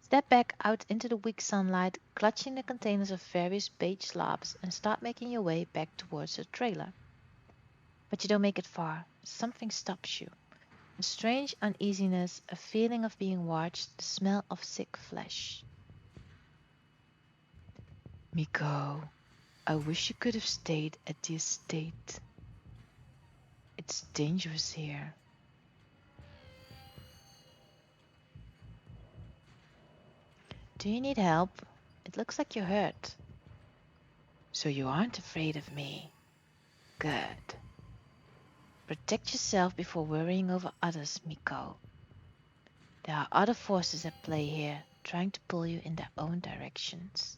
Step back out into the weak sunlight, clutching the containers of various beige slabs, and start making your way back towards the trailer. But you don't make it far. Something stops you. A strange uneasiness, a feeling of being watched, the smell of sick flesh. Miko, I wish you could have stayed at the estate. It's dangerous here. Do you need help? It looks like you're hurt. So you aren't afraid of me. Good. Protect yourself before worrying over others, Miko. There are other forces at play here, trying to pull you in their own directions.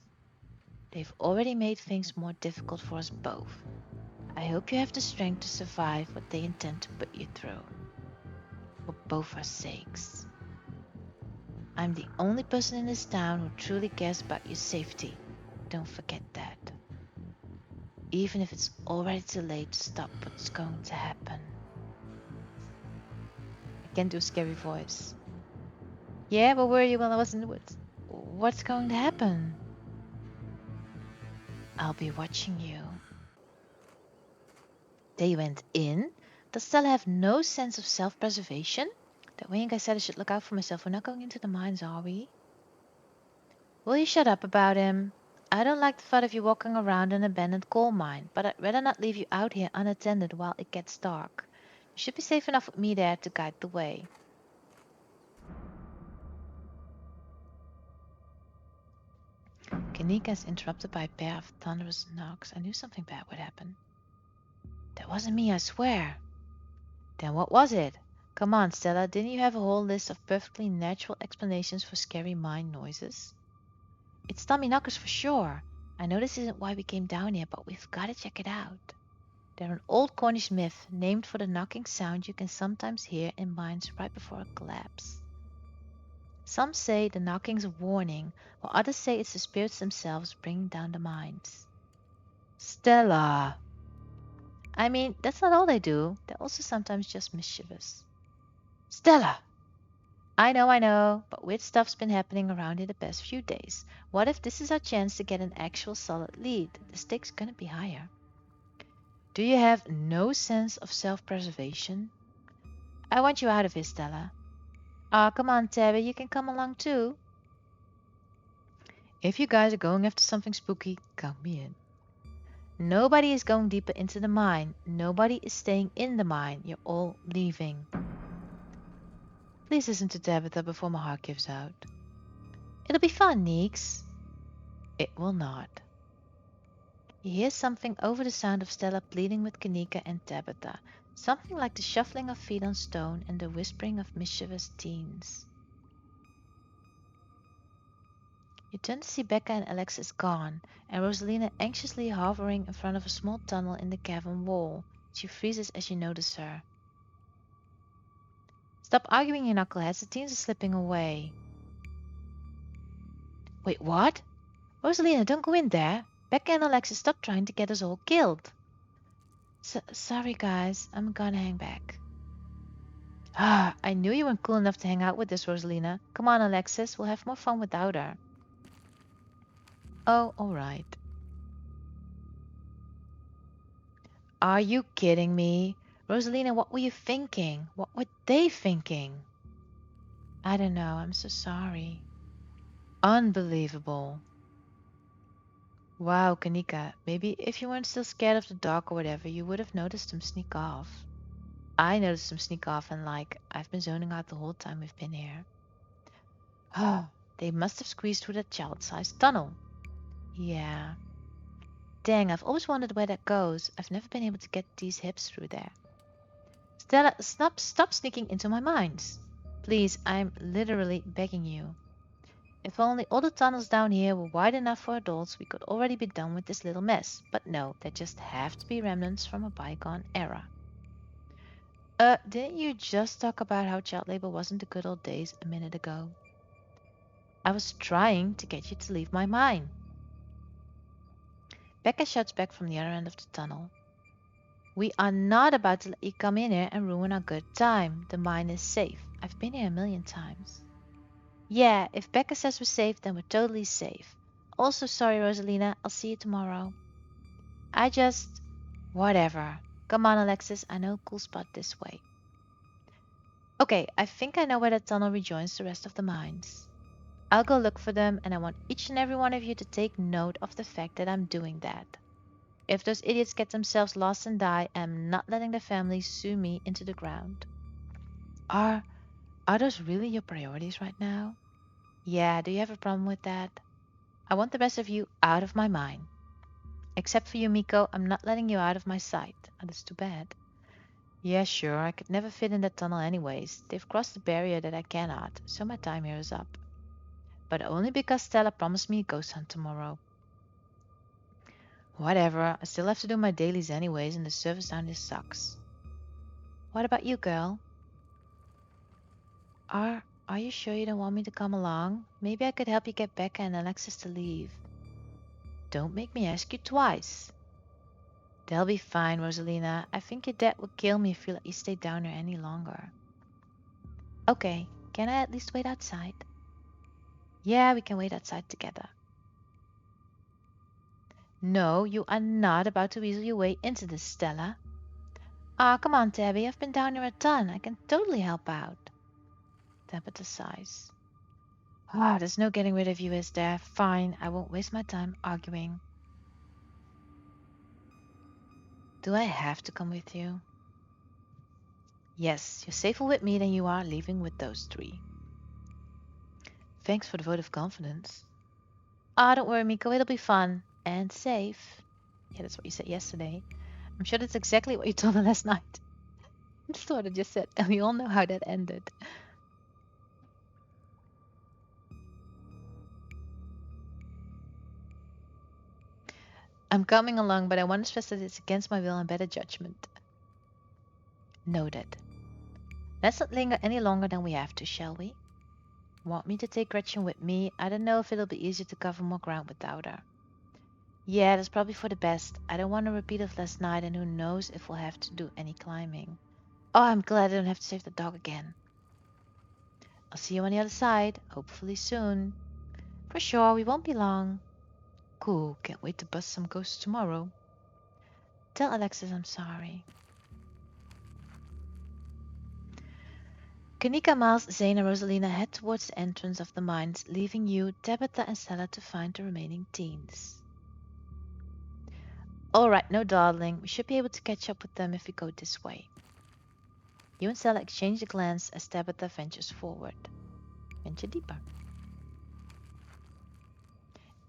They've already made things more difficult for us both. I hope you have the strength to survive what they intend to put you through. For both our sakes. I'm the only person in this town who truly cares about your safety. Don't forget that. Even if it's already too late to stop what's going to happen. I can't do a scary voice. Yeah, but where were you while I was in the woods? What's going to happen? I'll be watching you. They went in? Does Stella have no sense of self-preservation? That Wayne guy said I should look out for myself. We're not going into the mines, are we? Will you shut up about him? I don't like the thought of you walking around an abandoned coal mine, but I'd rather not leave you out here unattended while it gets dark. You should be safe enough with me there to guide the way. Kanika is interrupted by a pair of thunderous knocks. I knew something bad would happen. That wasn't me, I swear. Then what was it? Come on, Stella, didn't you have a whole list of perfectly natural explanations for scary mine noises? It's dummy knockers for sure. I know this isn't why we came down here, but we've got to check it out. They're an old Cornish myth named for the knocking sound you can sometimes hear in mines right before a collapse. Some say the knocking's a warning, while others say it's the spirits themselves bringing down the mines. Stella! I mean, that's not all they do. They're also sometimes just mischievous. Stella! I know, but weird stuff's been happening around here the past few days. What if this is our chance to get an actual solid lead? The stakes gonna be higher. Do you have no sense of self-preservation? I want you out of here, Stella. Aw, come on, Tabby, you can come along too. If you guys are going after something spooky, count me in. Nobody is going deeper into the mine. Nobody is staying in the mine. You're all leaving. Please listen to Tabitha before my heart gives out. It'll be fun, Neeks. It will not. You hear something over the sound of Stella pleading with Kanika and Tabitha, something like the shuffling of feet on stone and the whispering of mischievous teens. You turn to see Becca and Alexis gone, and Rosalina anxiously hovering in front of a small tunnel in the cavern wall. She freezes as you notice her. Stop arguing, you knuckleheads. The teens are slipping away. Wait, what? Rosalina, don't go in there. Becca and Alexis, stop trying to get us all killed. Sorry, guys. I'm gonna hang back. Ah, I knew you weren't cool enough to hang out with us, Rosalina. Come on, Alexis. We'll have more fun without her. Oh, all right. Are you kidding me? Rosalina, what were you thinking? What were they thinking? I don't know. I'm so sorry. Unbelievable. Wow, Kanika, maybe if you weren't still scared of the dark or whatever, you would have noticed him sneak off. I noticed him sneak off and I've been zoning out the whole time we've been here. Oh, they must have squeezed through that child-sized tunnel. Yeah. Dang, I've always wondered where that goes. I've never been able to get these hips through there. Stella, stop sneaking into my mines. Please, I'm literally begging you. If only all the tunnels down here were wide enough for adults, we could already be done with this little mess. But no, they just have to be remnants from a bygone era. Didn't you just talk about how child labor wasn't the good old days a minute ago? I was trying to get you to leave my mine. Becca shouts back from the other end of the tunnel. We are not about to let you come in here and ruin our good time. The mine is safe. I've been here a million times. Yeah, if Becca says we're safe, then we're totally safe. Also, sorry, Rosalina. I'll see you tomorrow. I just... Whatever. Come on, Alexis. I know a cool spot this way. Okay, I think I know where the tunnel rejoins the rest of the mines. I'll go look for them, and I want each and every one of you to take note of the fact that I'm doing that. If those idiots get themselves lost and die, I'm not letting the family sue me into the ground. Are those really your priorities right now? Yeah, do you have a problem with that? I want the rest of you out of my mind. Except for you, Miko, I'm not letting you out of my sight. Oh, that's too bad. Yeah, sure, I could never fit in that tunnel anyways. They've crossed the barrier that I cannot, so my time here is up. But only because Stella promised me a ghost hunt tomorrow. Whatever, I still have to do my dailies anyways, and the service down here sucks. What about you, girl? Are you sure you don't want me to come along? Maybe I could help you get Becca and Alexis to leave. Don't make me ask you twice. They'll be fine, Rosalina. I think your dad would kill me if you let you stay down here any longer. Okay, can I at least wait outside? Yeah, we can wait outside together. No, you are not about to weasel your way into this, Stella. Ah, come on, Tabby. I've been down here a ton. I can totally help out. Tabitha sighs. Ah, there's no getting rid of you, is there? Fine, I won't waste my time arguing. Do I have to come with you? Yes, you're safer with me than you are leaving with those three. Thanks for the vote of confidence. Ah, don't worry, Miko. It'll be fun. And safe. Yeah, that's what you said yesterday. I'm sure that's exactly what you told her last night. That's what I just said, and we all know how that ended. I'm coming along, but I want to stress that it's against my will and better judgment. Noted. Let's not linger any longer than we have to, shall we? Want me to take Gretchen with me? I don't know if it'll be easier to cover more ground without her. Yeah, that's probably for the best. I don't want a repeat of last night, and who knows if we'll have to do any climbing. Oh, I'm glad I don't have to save the dog again. I'll see you on the other side, hopefully soon. For sure, we won't be long. Cool, can't wait to bust some ghosts tomorrow. Tell Alexis I'm sorry. Kanika, Miles, Zane, and Rosalina head towards the entrance of the mines, leaving you, Tabitha, and Stella to find the remaining teens. Alright, no dawdling. We should be able to catch up with them if we go this way. You and Stella exchange a glance as Tabitha ventures forward. Venture deeper.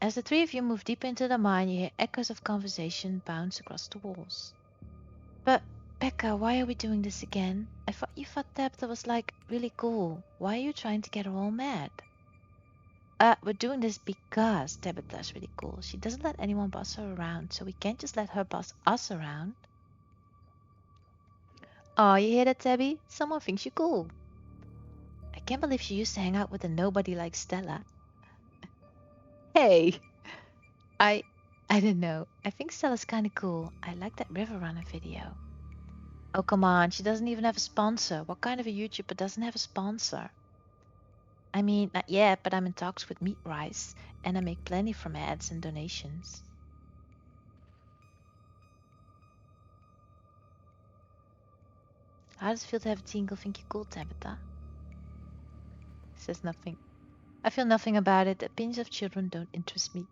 As the three of you move deeper into the mine, you hear echoes of conversation bounce across the walls. But, Becca, why are we doing this again? I thought you thought Tabitha was, like, really cool. Why are you trying to get her all mad? We're doing this because Tabitha's really cool. She doesn't let anyone boss her around, so we can't just let her boss us around. Oh, you hear that, Tabby? Someone thinks you're cool. I can't believe she used to hang out with a nobody like Stella. Hey! I don't know. I think Stella's kind of cool. I like that River Runner video. Oh, come on. She doesn't even have a sponsor. What kind of a YouTuber doesn't have a sponsor? I mean, not yet, but I'm in talks with Meat Rice, and I make plenty from ads and donations. How does it feel to have a teen girl think you're cool, Tabitha? Says nothing. I feel nothing about it. Opinions of children don't interest me.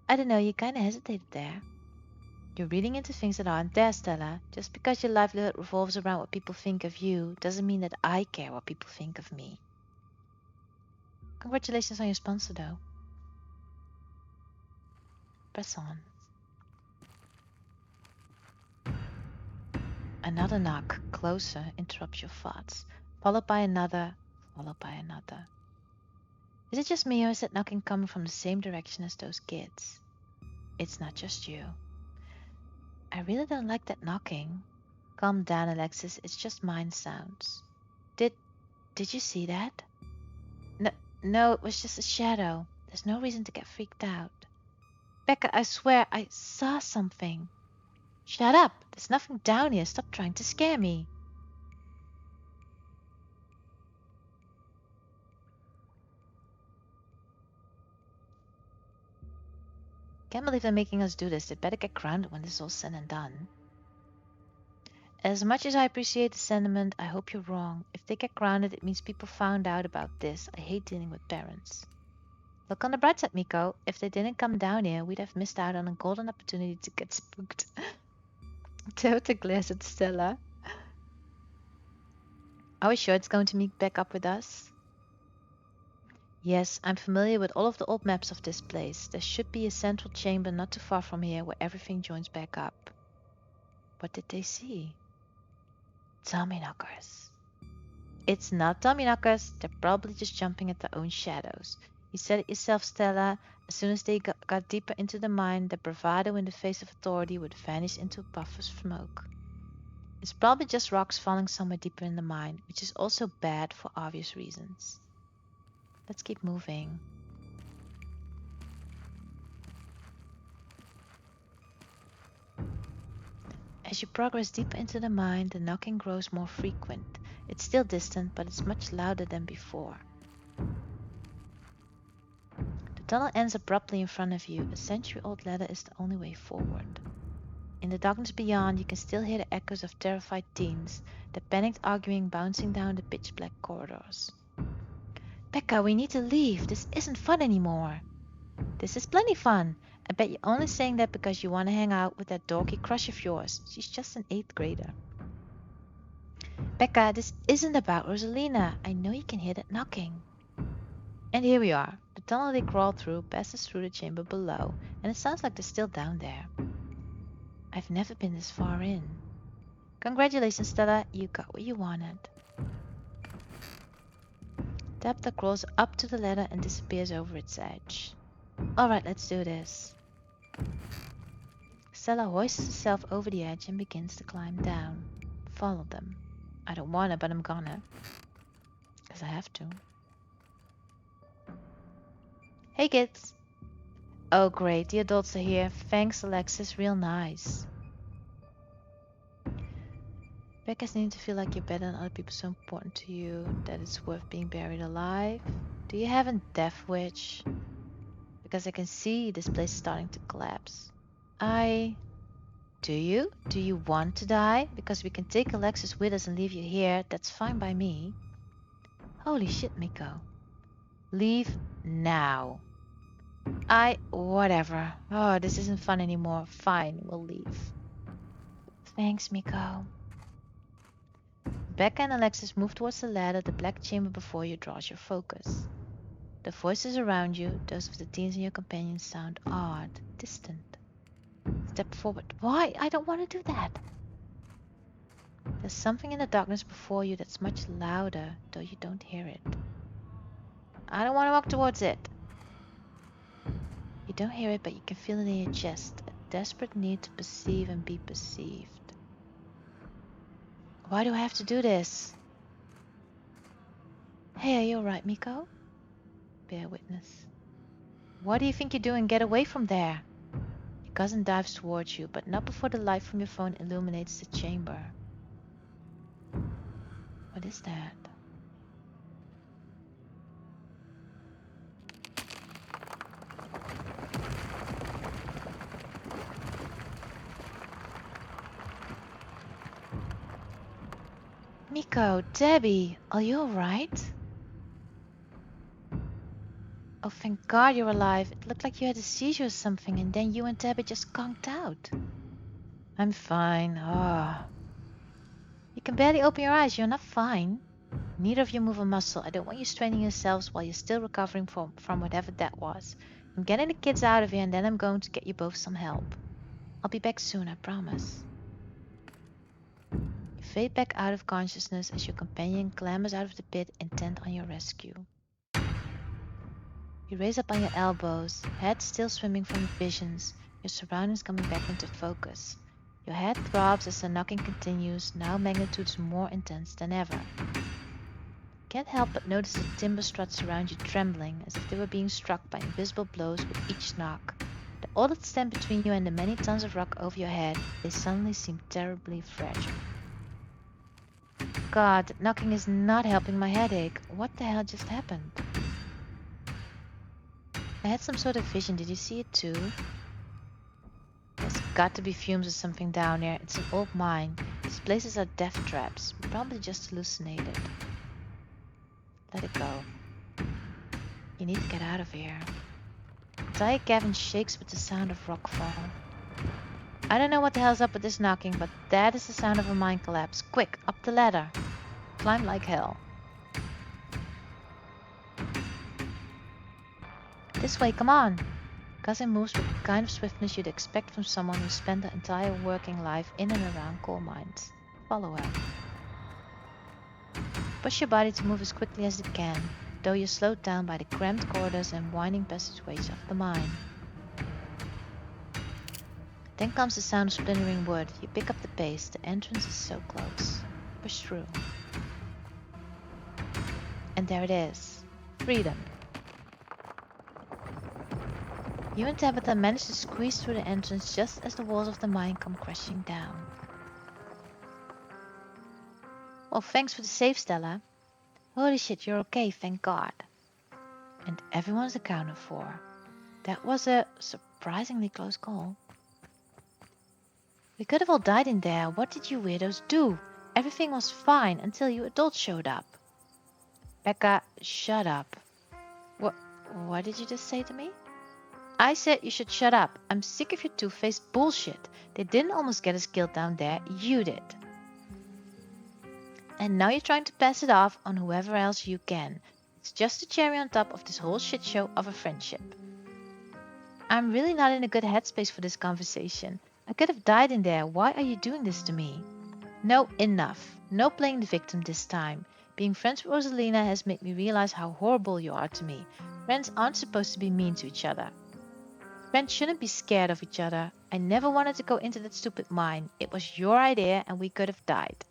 I don't know, you kind of hesitated there. You're reading into things that aren't there, Stella. Just because your livelihood revolves around what people think of you doesn't mean that I care what people think of me. Congratulations on your sponsor, though. Press on. Another knock, closer, interrupts your thoughts, followed by another, followed by another. Is it just me, or is that knocking coming from the same direction as those kids? It's not just you. I really don't like that knocking. Calm down, Alexis. It's just mind sounds. Did you see that? No, it was just a shadow. There's no reason to get freaked out. Becca, I swear I saw something. Shut up. There's nothing down here. Stop trying to scare me. Can't believe they're making us do this. They better get grounded when this is all said and done. As much as I appreciate the sentiment, I hope you're wrong. If they get grounded, it means people found out about this. I hate dealing with parents. Look on the bright side, Miko. If they didn't come down here, we'd have missed out on a golden opportunity to get spooked. Tota glares at Stella. Are we sure it's going to meet back up with us? Yes, I'm familiar with all of the old maps of this place. There should be a central chamber not too far from here where everything joins back up. What did they see? Tommyknockers. It's not Tommyknockers. They're probably just jumping at their own shadows. You said it yourself, Stella. As soon as they got deeper into the mine, the bravado in the face of authority would vanish into a puff of smoke. It's probably just rocks falling somewhere deeper in the mine, which is also bad for obvious reasons. Let's keep moving. As you progress deeper into the mine, the knocking grows more frequent. It's still distant, but it's much louder than before. The tunnel ends abruptly in front of you. A century-old ladder is the only way forward. In the darkness beyond, you can still hear the echoes of terrified teens, the panicked arguing bouncing down the pitch-black corridors. Becca, we need to leave. This isn't fun anymore. This is plenty fun. I bet you're only saying that because you want to hang out with that dorky crush of yours. She's just an 8th grader. Becca, this isn't about Rosalina. I know you can hear that knocking. And here we are. The tunnel they crawled through passes through the chamber below, and it sounds like they're still down there. I've never been this far in. Congratulations, Stella. You got what you wanted. Tabitha crawls up to the ladder and disappears over its edge. Alright, let's do this. Stella hoists herself over the edge and begins to climb down. Follow them. I don't wanna, but I'm gonna. 'Cause I have to. Hey kids! Oh great, the adults are here. Thanks, Alexis, real nice. Becca's needing to feel like you're better than other people so important to you that it's worth being buried alive. Do you have a death wish? Because I can see this place starting to collapse. Do you? Do you want to die? Because we can take Alexis with us and leave you here. That's fine by me. Holy shit, Miko. Leave now. Whatever. Oh, this isn't fun anymore. Fine, we'll leave. Thanks, Miko. Becca and Alexis move towards the ladder. The black chamber before you draws your focus. The voices around you, those of the teens and your companions, sound odd, distant. Step forward. Why? I don't want to do that. There's something in the darkness before you that's much louder, though you don't hear it. I don't want to walk towards it. You don't hear it, but you can feel it in your chest. A desperate need to perceive and be perceived. Why do I have to do this? Hey, are you alright, Miko? Bear witness. What do you think you're doing? Get away from there. Your cousin dives towards you, but not before the light from your phone illuminates the chamber. What is that? Miko, Debbie, are you alright? Oh, thank God you're alive. It looked like you had a seizure or something, and then you and Debbie just conked out. I'm fine. Oh. You can barely open your eyes. You're not fine. Neither of you move a muscle. I don't want you straining yourselves while you're still recovering from whatever that was. I'm getting the kids out of here, and then I'm going to get you both some help. I'll be back soon, I promise. You fade back out of consciousness as your companion clambers out of the pit, intent on your rescue. You raise up on your elbows, head still swimming from your visions, your surroundings coming back into focus. Your head throbs as the knocking continues, now magnitudes more intense than ever. You can't help but notice the timber struts around you trembling, as if they were being struck by invisible blows with each knock. The all that stand between you and the many tons of rock over your head, they suddenly seem terribly fragile. God, that knocking is not helping my headache. What the hell just happened? I had some sort of vision. Did you see it too? got to be fumes or something down there. It's an old mine. These places are death traps. We probably just hallucinated. Let it go. You need to get out of here. Tired Gavin shakes with the sound of rockfall. I don't know what the hell's up with this knocking, but that is the sound of a mine collapse. Quick, up the ladder. Climb like hell. This way, come on. Cousin moves with the kind of swiftness you'd expect from someone who spent their entire working life in and around coal mines. Follow her. Push your body to move as quickly as it can, though you're slowed down by the cramped corridors and winding passageways of the mine. Then comes the sound of splintering wood. You pick up the pace. The entrance is so close. Push through. And there it is. Freedom. You and Tabitha manage to squeeze through the entrance just as the walls of the mine come crashing down. Well, thanks for the save, Stella. Holy shit, you're okay, thank God. And everyone's accounted for. That was a surprisingly close call. We could have all died in there. What did you weirdos do? Everything was fine until you adults showed up. Becca, shut up. What did you just say to me? I said you should shut up. I'm sick of your two-faced bullshit. They didn't almost get us killed down there. You did. And now you're trying to pass it off on whoever else you can. It's just a cherry on top of this whole shit show of a friendship. I'm really not in a good headspace for this conversation. I could have died in there. Why are you doing this to me? No, enough. No playing the victim this time. Being friends with Rosalina has made me realize how horrible you are to me. Friends aren't supposed to be mean to each other. Friends shouldn't be scared of each other. I never wanted to go into that stupid mine. It was your idea and we could have died.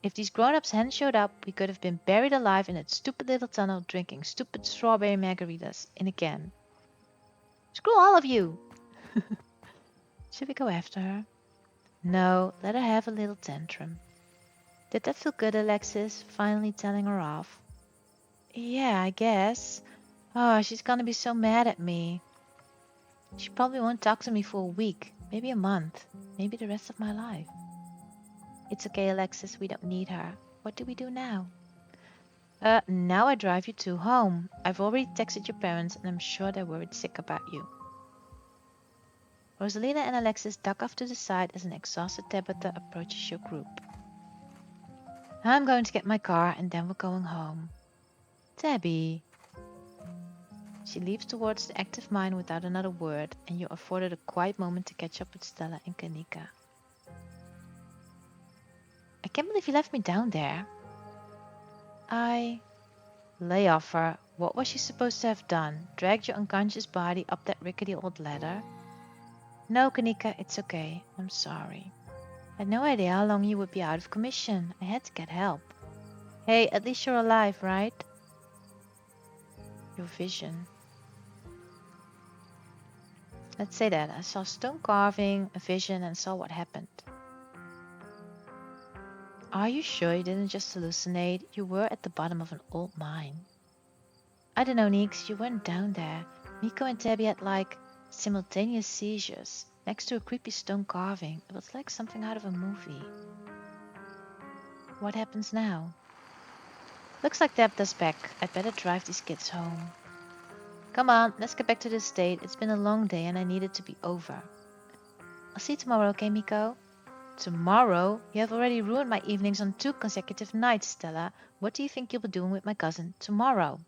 If these grown-ups hadn't showed up, we could have been buried alive in that stupid little tunnel drinking stupid strawberry margaritas in a can. Screw all of you! Should we go after her? No, let her have a little tantrum. Did that feel good, Alexis? Finally telling her off. Yeah, I guess. Oh, she's gonna be so mad at me. She probably won't talk to me for a week, maybe a month, maybe the rest of my life. It's okay, Alexis, we don't need her. What do we do now? Now I drive you two home. I've already texted your parents and I'm sure they're worried sick about you. Rosalina and Alexis duck off to the side as an exhausted Tabitha approaches your group. I'm going to get my car and then we're going home. Tabby. She leaps towards the active mine without another word, and you're afforded a quiet moment to catch up with Stella and Kanika. I can't believe you left me down there. Lay off her. What was she supposed to have done? Dragged your unconscious body up that rickety old ladder? No, Kanika, it's okay. I'm sorry. I had no idea how long you would be out of commission. I had to get help. Hey, at least you're alive, right? Your vision. Let's say that. I saw stone carving, a vision, and saw what happened. Are you sure you didn't just hallucinate? You were at the bottom of an old mine. I don't know, Neeks. You weren't down there. Nico and Tabby had, simultaneous seizures next to a creepy stone carving. It was like something out of a movie. What happens now? Looks like Tabitha's back. I'd better drive these kids home. Come on, let's get back to the estate. It's been a long day and I need it to be over. I'll see you tomorrow, okay, Miko? Tomorrow? You have already ruined my evenings on 2 consecutive nights, Stella. What do you think you'll be doing with my cousin tomorrow?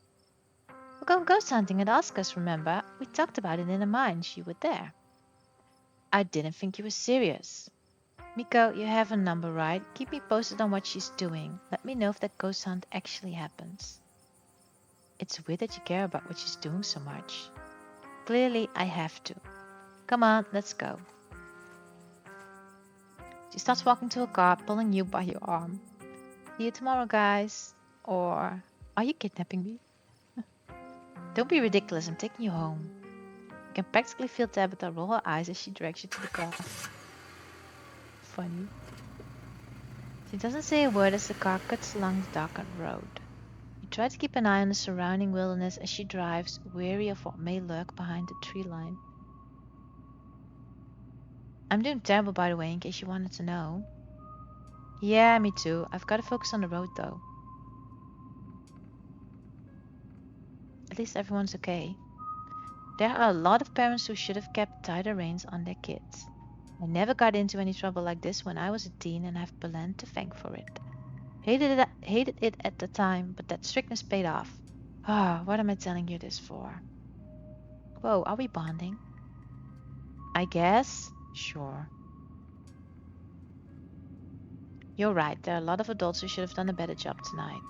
We're going ghost hunting at Oscar's, remember? We talked about it in the mines. You were there. I didn't think you were serious. Miko, you have a number, right? Keep me posted on what she's doing. Let me know if that ghost hunt actually happens. It's weird that you care about what she's doing so much. Clearly, I have to. Come on, let's go. She starts walking to a car, pulling you by your arm. See you tomorrow, guys. Or, are you kidnapping me? Don't be ridiculous, I'm taking you home. You can practically feel Tabitha roll her eyes as she drags you to the car. Funny. She doesn't say a word as the car cuts along the darkened road. You try to keep an eye on the surrounding wilderness as she drives, weary of what may lurk behind the tree line. I'm doing terrible, by the way, in case you wanted to know. Yeah, me too. I've got to focus on the road, though. At least everyone's okay. There are a lot of parents who should have kept tighter reins on their kids. I never got into any trouble like this when I was a teen and have Belen to thank for it. Hated it at the time, but that strictness paid off. Ah, what am I telling you this for? Whoa, are we bonding? I guess. Sure. You're right, there are a lot of adults who should have done a better job tonight.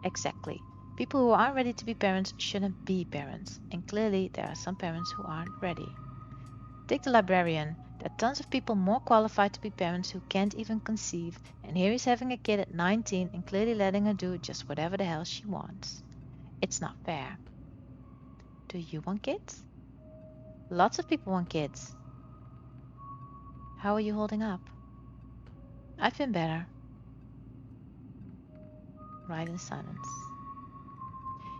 Exactly. People who aren't ready to be parents shouldn't be parents, and clearly there are some parents who aren't ready. Take the librarian. There are tons of people more qualified to be parents who can't even conceive, and here he's having a kid at 19 and clearly letting her do just whatever the hell she wants. It's not fair. Do you want kids? Lots of people want kids. How are you holding up? I've been better. Right in silence.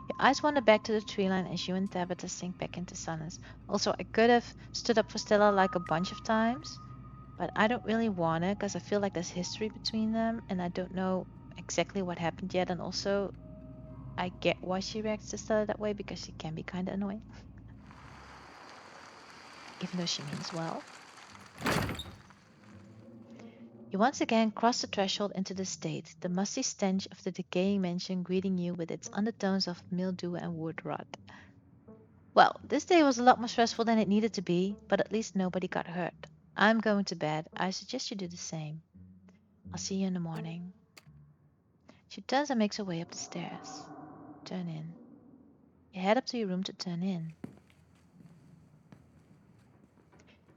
Your eyes wander back to the tree line as you and Tabitha sink back into silence. Also, I could have stood up for Stella like a bunch of times, but I don't really want to because I feel like there's history between them and I don't know exactly what happened yet. And also, I get why she reacts to Stella that way because she can be kind of annoying, even though she means well. You once again cross the threshold into the state, the musty stench of the decaying mansion greeting you with its undertones of mildew and wood rot. Well, this day was a lot more stressful than it needed to be, but at least nobody got hurt. I'm going to bed. I suggest you do the same. I'll see you in the morning. She turns and makes her way up the stairs. Turn in. You head up to your room to turn in.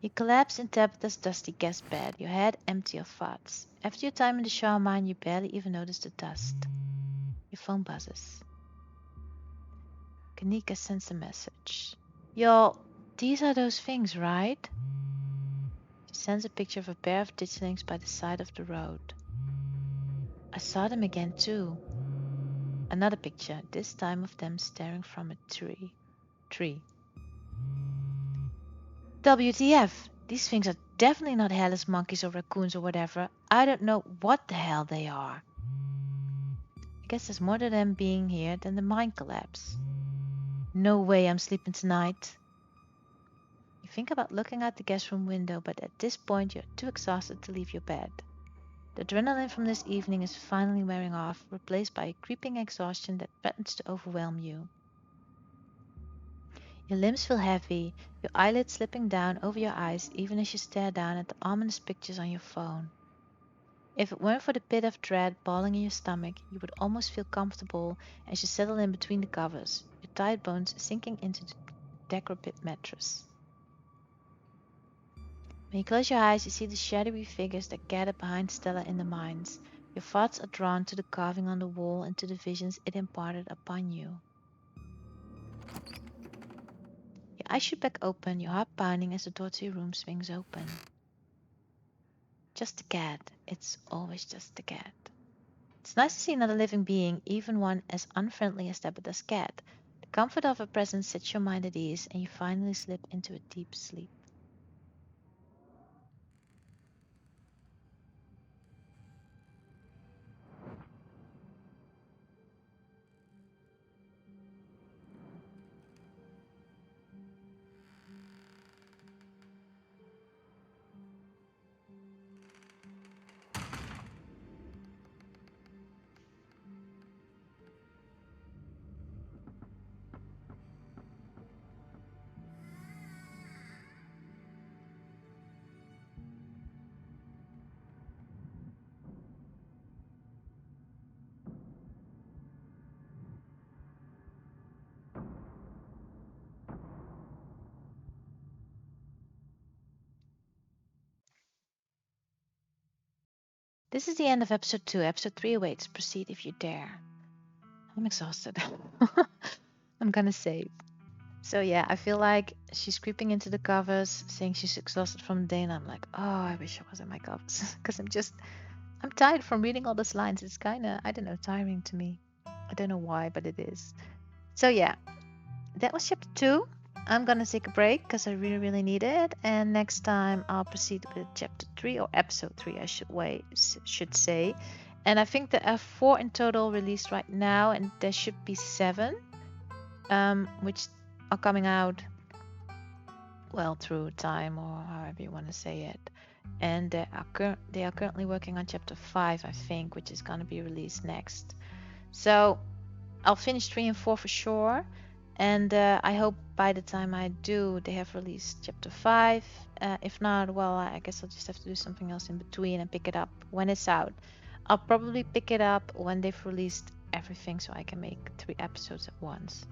You collapse in Tabitha's dusty guest bed, your head empty of thoughts. After your time in the shower mine, you barely even notice the dust. Your phone buzzes. Kanika sends a message. Y'all, these are those things, right? She sends a picture of a pair of ditchlings by the side of the road. I saw them again too. Another picture, this time of them staring from a tree. WTF! These things are definitely not hairless monkeys or raccoons or whatever. I don't know what the hell they are. I guess there's more to them being here than the mine collapse. No way I'm sleeping tonight. You think about looking out the guest room window, but at this point you're too exhausted to leave your bed. The adrenaline from this evening is finally wearing off, replaced by a creeping exhaustion that threatens to overwhelm you. Your limbs feel heavy, your eyelids slipping down over your eyes even as you stare down at the ominous pictures on your phone. If it weren't for the pit of dread balling in your stomach, you would almost feel comfortable as you settle in between the covers, your tight bones sinking into the decrepit mattress. When you close your eyes, you see the shadowy figures that gather behind Stella in the mines. Your thoughts are drawn to the carving on the wall and to the visions it imparted upon you. Your eyes shoot back open, your heart pounding as the door to your room swings open. Just a cat. It's always just a cat. It's nice to see another living being, even one as unfriendly as Tabitha's cat. The comfort of her presence sets your mind at ease, and you finally slip into a deep sleep. This is the end of episode 2. Episode 3 awaits. Proceed if you dare. I'm exhausted. I'm gonna save. So yeah, I feel like she's creeping into the covers, saying she's exhausted from the day, and I'm like, oh, I wish I was in my covers. Because I'm tired from reading all those lines. It's kind of, I don't know, tiring to me. I don't know why, but it is. So yeah, that was chapter 2. I'm gonna take a break because I really, really need it. And next time I'll proceed with chapter 3 or episode 3, I should say. And I think there are 4 in total released right now, and there should be 7, which are coming out well through time or however you want to say it. And they are currently working on chapter 5, I think, which is gonna be released next. So I'll finish 3 and 4 for sure. And I hope by the time I do, they have released chapter 5. If not, well, I guess I'll just have to do something else in between and pick it up when it's out. I'll probably pick it up when they've released everything so I can make 3 episodes at once.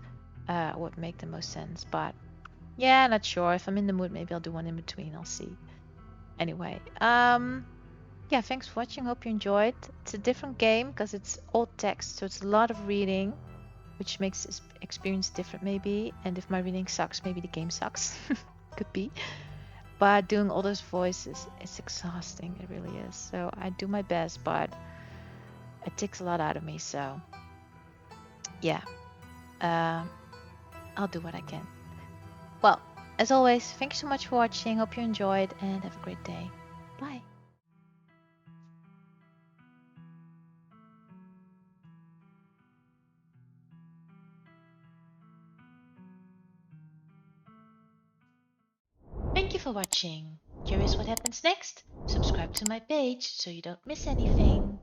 Would make the most sense. But yeah, not sure. If I'm in the mood, maybe I'll do one in between. I'll see. Anyway, yeah, thanks for watching. Hope you enjoyed. It's a different game because it's old text, so it's a lot of reading, which makes this experience different maybe. And if my reading sucks, maybe the game sucks. Could be. But doing all those voices, it's exhausting. It really is. So I do my best, but it takes a lot out of me. So yeah, I'll do what I can. Well, as always, thank you so much for watching. Hope you enjoyed and have a great day. Bye. Thank you for watching. Curious what happens next? Subscribe to my page so you don't miss anything.